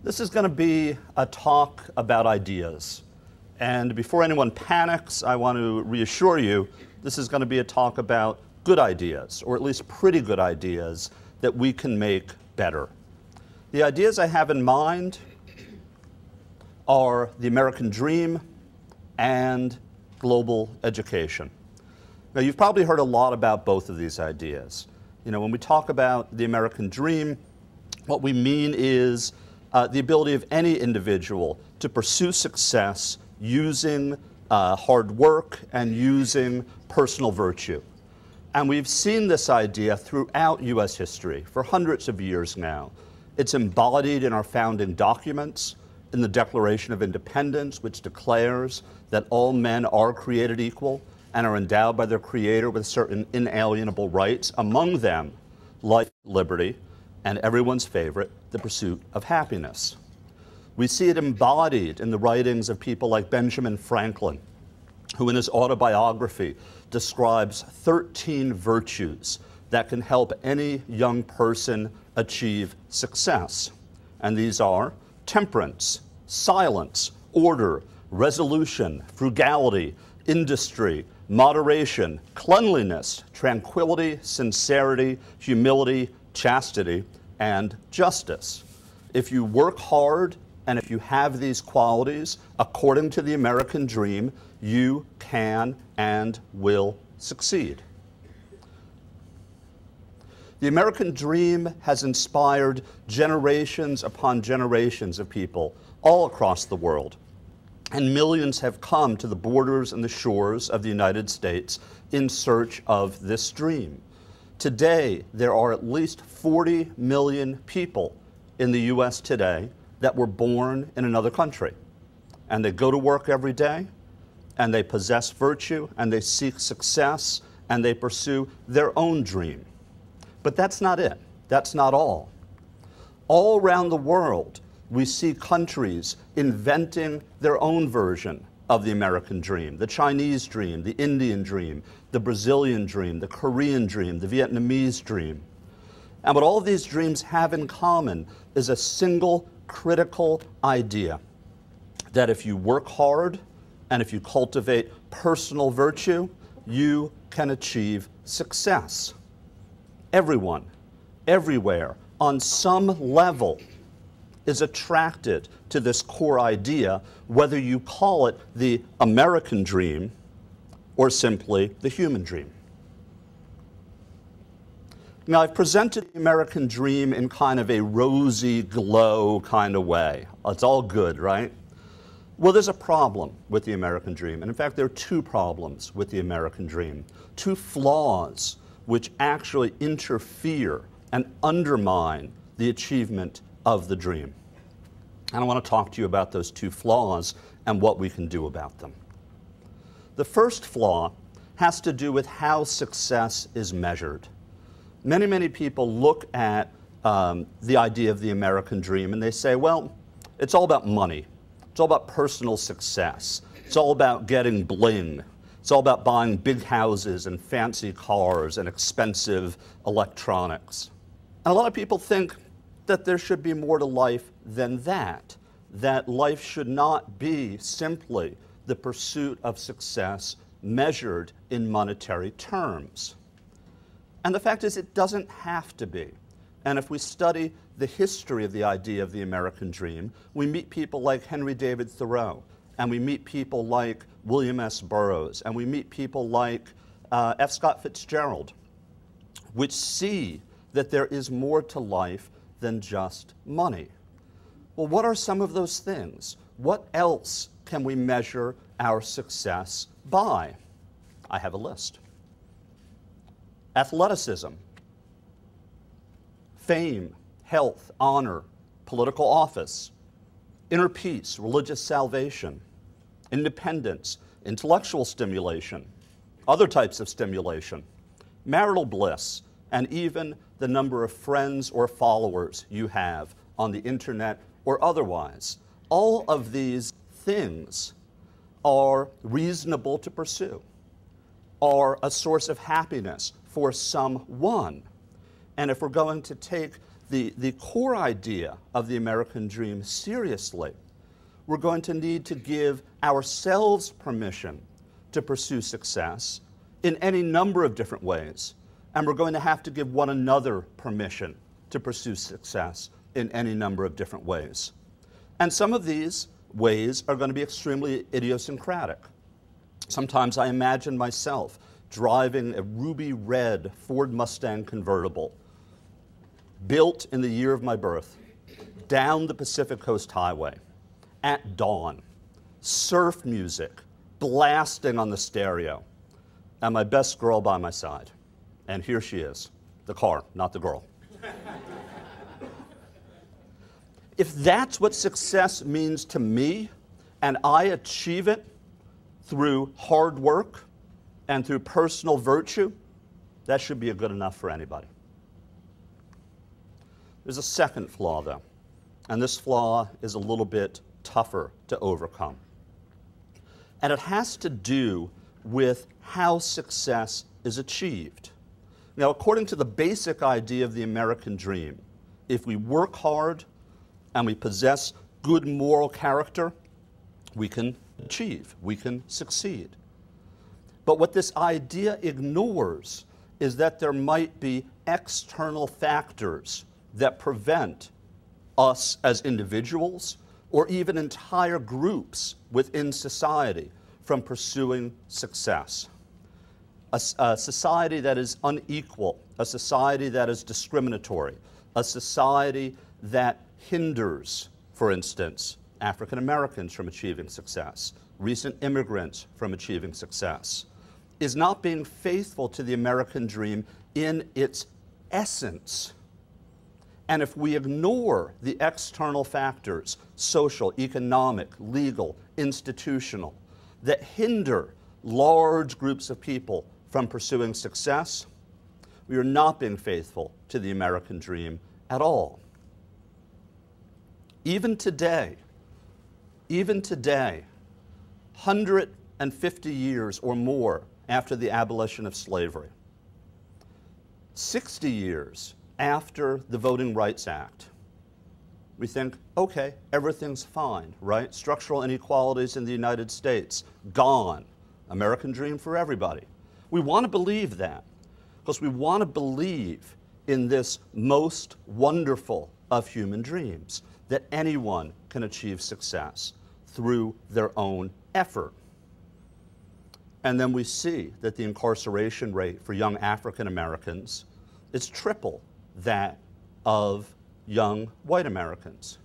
This is going to be a talk about ideas. And before anyone panics, I want to reassure you, this is going to be a talk about good ideas, or at least pretty good ideas, that we can make better. The ideas I have in mind are the American dream and global education. Now, you've probably heard a lot about both of these ideas. You know, when we talk about the American dream, what we mean is the ability of any individual to pursue success using hard work and using personal virtue. And we've seen this idea throughout U.S. history for hundreds of years now. It's embodied in our founding documents, in the Declaration of Independence, which declares that all men are created equal and are endowed by their Creator with certain inalienable rights, among them life, liberty, and everyone's favorite, the pursuit of happiness. We see it embodied in the writings of people like Benjamin Franklin, who in his autobiography describes 13 virtues that can help any young person achieve success. And these are temperance, silence, order, resolution, frugality, industry, moderation, cleanliness, tranquility, sincerity, humility, chastity, and justice. If you work hard and if you have these qualities, according to the American dream, you can and will succeed. The American dream has inspired generations upon generations of people all across the world, and millions have come to the borders and the shores of the United States in search of this dream. Today, there are at least 40 million people in the U.S. today that were born in another country. And they go to work every day, and they possess virtue, and they seek success, and they pursue their own dream. But that's not it. That's not all. All around the world, we see countries inventing their own version of the American dream, the Chinese dream, the Indian dream, the Brazilian dream, the Korean dream, the Vietnamese dream. And what all of these dreams have in common is a single critical idea, that if you work hard and if you cultivate personal virtue, you can achieve success. Everyone, everywhere, on some level, is attracted to this core idea, whether you call it the American dream or simply the human dream. Now, I've presented the American dream in kind of a rosy glow kind of way. It's all good, right? Well, there's a problem with the American dream. And in fact, there are two problems with the American dream, two flaws which actually interfere and undermine the achievement of the dream. And I want to talk to you about those two flaws and what we can do about them. The first flaw has to do with how success is measured. Many, many people look at the idea of the American dream and they say, well, it's all about money. It's all about personal success. It's all about getting bling. It's all about buying big houses and fancy cars and expensive electronics. And a lot of people think that there should be more to life than that life should not be simply the pursuit of success measured in monetary terms. And the fact is, it doesn't have to be. And if we study the history of the idea of the American dream, we meet people like Henry David Thoreau, and we meet people like William S. Burroughs, and we meet people like F. Scott Fitzgerald, which see that there is more to life than just money. Well, what are some of those things? What else can we measure our success by? I have a list. Athleticism, fame, health, honor, political office, inner peace, religious salvation, independence, intellectual stimulation, other types of stimulation, marital bliss, and even the number of friends or followers you have on the internet or otherwise. All of these things are reasonable to pursue, are a source of happiness for someone. And if we're going to take the core idea of the American dream seriously, we're going to need to give ourselves permission to pursue success in any number of different ways. And we're going to have to give one another permission to pursue success in any number of different ways. And some of these ways are going to be extremely idiosyncratic. Sometimes I imagine myself driving a ruby red Ford Mustang convertible, built in the year of my birth, down the Pacific Coast Highway at dawn, surf music blasting on the stereo, and my best girl by my side. And here she is, the car, not the girl. If that's what success means to me, and I achieve it through hard work and through personal virtue, that should be good enough for anybody. There's a second flaw, though, and this flaw is a little bit tougher to overcome. And it has to do with how success is achieved. Now, according to the basic idea of the American dream, if we work hard and we possess good moral character, we can achieve, we can succeed. But what this idea ignores is that there might be external factors that prevent us as individuals or even entire groups within society from pursuing success. A society that is unequal, a society that is discriminatory, a society that hinders, for instance, African Americans from achieving success, recent immigrants from achieving success, is not being faithful to the American dream in its essence. And if we ignore the external factors, social, economic, legal, institutional, that hinder large groups of people from pursuing success, we are not being faithful to the American dream at all. Even today, 150 years or more after the abolition of slavery, 60 years after the Voting Rights Act, we think, okay, everything's fine, right? Structural inequalities in the United States, gone. American dream for everybody. We want to believe that because we want to believe in this most wonderful of human dreams, that anyone can achieve success through their own effort. And then we see that the incarceration rate for young African Americans is triple that of young white Americans.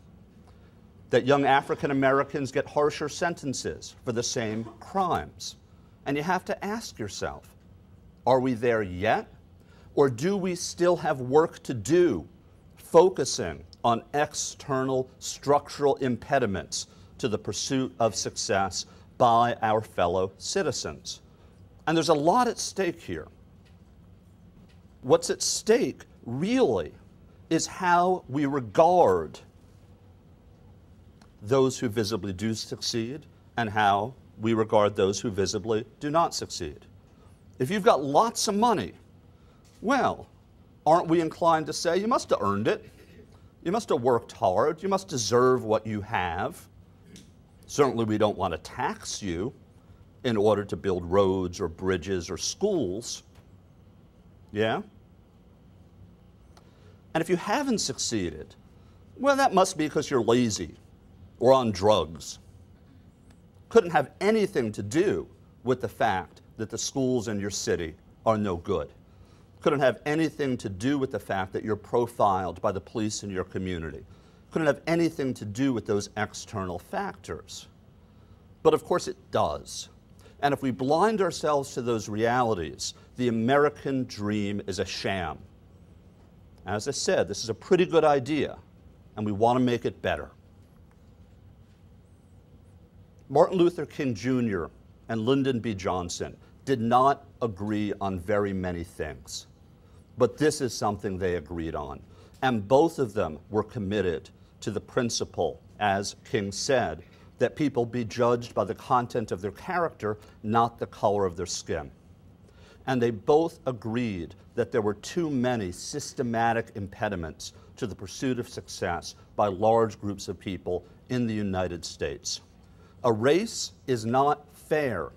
That young African Americans get harsher sentences for the same crimes. And you have to ask yourself, are we there yet? Or do we still have work to do focusing on external structural impediments to the pursuit of success by our fellow citizens? And there's a lot at stake here. What's at stake really is how we regard those who visibly do succeed and how we regard those who visibly do not succeed. If you've got lots of money, well, aren't we inclined to say, you must have earned it, you must have worked hard, you must deserve what you have. Certainly we don't want to tax you in order to build roads or bridges or schools. Yeah? And if you haven't succeeded, well, that must be because you're lazy or on drugs. Couldn't have anything to do with the fact that the schools in your city are no good. Couldn't have anything to do with the fact that you're profiled by the police in your community. Couldn't have anything to do with those external factors. But of course it does. And if we blind ourselves to those realities, the American dream is a sham. As I said, this is a pretty good idea, and we want to make it better. Martin Luther King Jr. and Lyndon B. Johnson did not agree on very many things, but this is something they agreed on. And both of them were committed to the principle, as King said, that people be judged by the content of their character, not the color of their skin. And they both agreed that there were too many systematic impediments to the pursuit of success by large groups of people in the United States. A race is not fair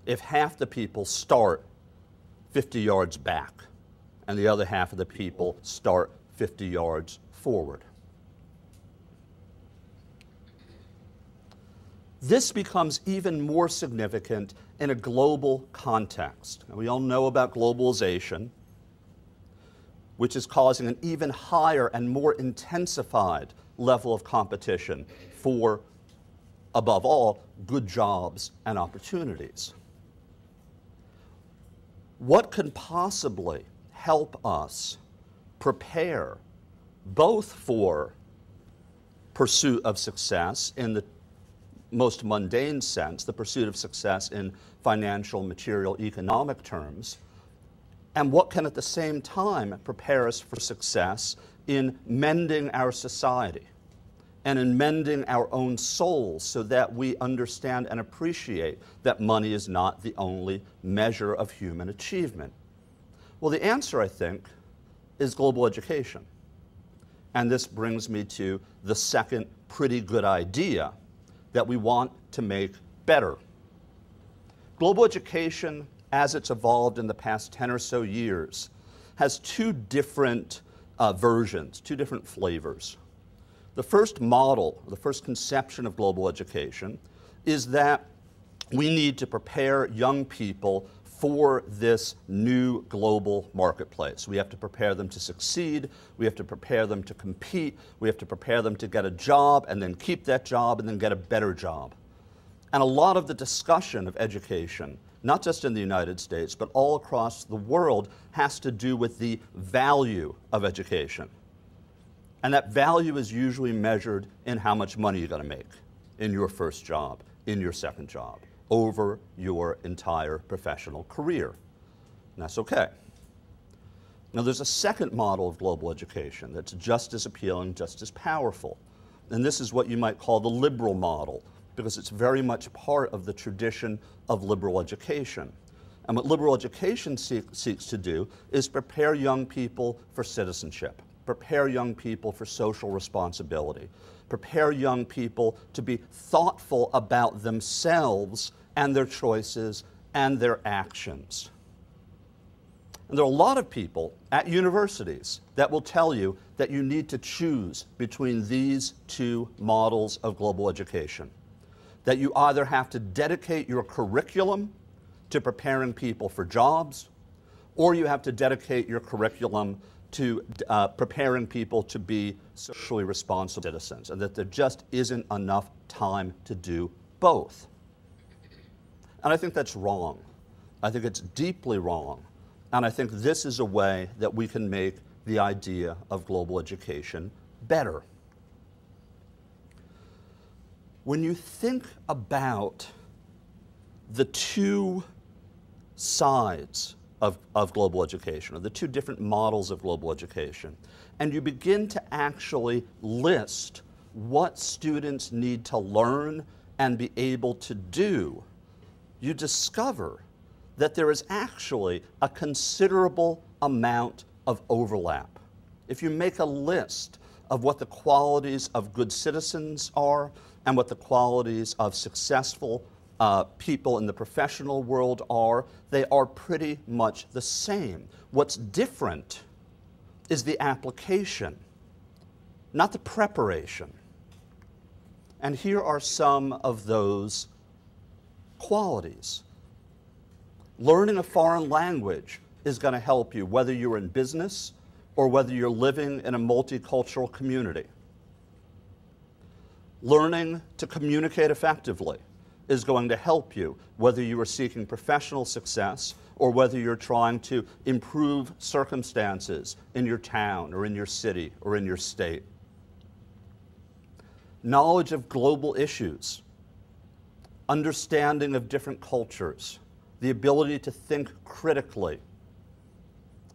if half the people start 50 yards back and the other half of the people start 50 yards forward. This becomes even more significant in a global context. Now, we all know about globalization, which is causing an even higher and more intensified level of competition for, above all, good jobs and opportunities. What can possibly help us prepare both for pursuit of success in the most mundane sense, the pursuit of success in financial, material, economic terms, and what can at the same time prepare us for success in mending our society and in mending our own souls so that we understand and appreciate that money is not the only measure of human achievement? Well, the answer, I think, is global education. And this brings me to the second pretty good idea that we want to make better. Global education, as it's evolved in the past 10 or so years, has two different versions, two different flavors. The first model, the first conception of global education is that we need to prepare young people for this new global marketplace. We have to prepare them to succeed, we have to prepare them to compete, we have to prepare them to get a job and then keep that job and then get a better job. And a lot of the discussion of education, not just in the United States, but all across the world, has to do with the value of education. And that value is usually measured in how much money you're going to make in your first job, in your second job, over your entire professional career. And that's okay. Now, there's a second model of global education that's just as appealing, just as powerful. And this is what you might call the liberal model, because it's very much part of the tradition of liberal education. And what liberal education seeks to do is prepare young people for citizenship, prepare young people for social responsibility, prepare young people to be thoughtful about themselves and their choices and their actions. And there are a lot of people at universities that will tell you that you need to choose between these two models of global education. That you either have to dedicate your curriculum to preparing people for jobs, or you have to dedicate your curriculum to preparing people to be socially responsible citizens, and that there just isn't enough time to do both. And I think that's wrong. I think it's deeply wrong. And I think this is a way that we can make the idea of global education better. When you think about the two sides of global education, or the two different models of global education, and you begin to actually list what students need to learn and be able to do, you discover that there is actually a considerable amount of overlap. If you make a list of what the qualities of good citizens are and what the qualities of successful people in the professional world are, they are pretty much the same. What's different is the application, not the preparation. And here are some of those qualities. Learning a foreign language is going to help you whether you're in business or whether you're living in a multicultural community. Learning to communicate effectively is going to help you whether you are seeking professional success or whether you're trying to improve circumstances in your town or in your city or in your state. Knowledge of global issues, understanding of different cultures, the ability to think critically,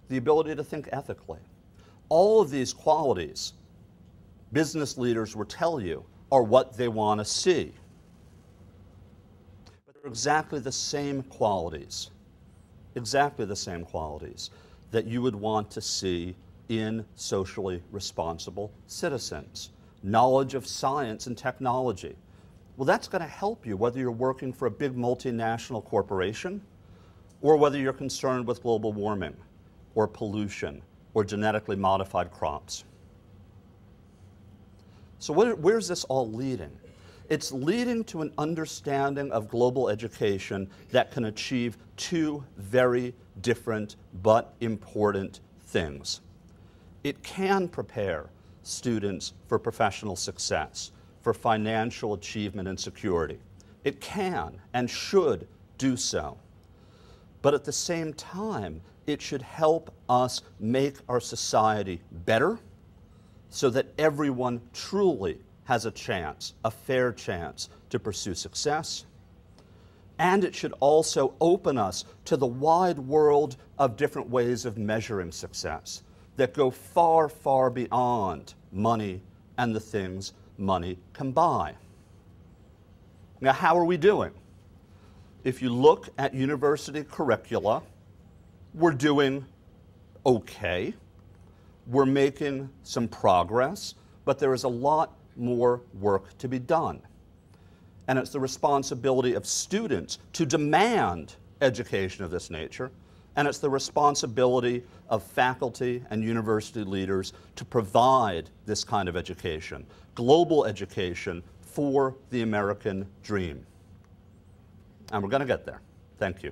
the ability to think ethically. All of these qualities, business leaders will tell you, are what they want to see. But they're exactly the same qualities that you would want to see in socially responsible citizens. Knowledge of science and technology. Well, that's going to help you whether you're working for a big multinational corporation or whether you're concerned with global warming or pollution or genetically modified crops. So where's this all leading? It's leading to an understanding of global education that can achieve two very different but important things. It can prepare students for professional success, for financial achievement and security. It can and should do so. But at the same time, it should help us make our society better so that everyone truly has a chance, a fair chance, to pursue success. And it should also open us to the wide world of different ways of measuring success that go far, far beyond money and the things money can buy. Now, how are we doing? If you look at university curricula, we're doing okay. We're making some progress, but there is a lot more work to be done. And it's the responsibility of students to demand education of this nature, and it's the responsibility of faculty and university leaders to provide this kind of education, global education for the American dream. And we're going to get there. Thank you.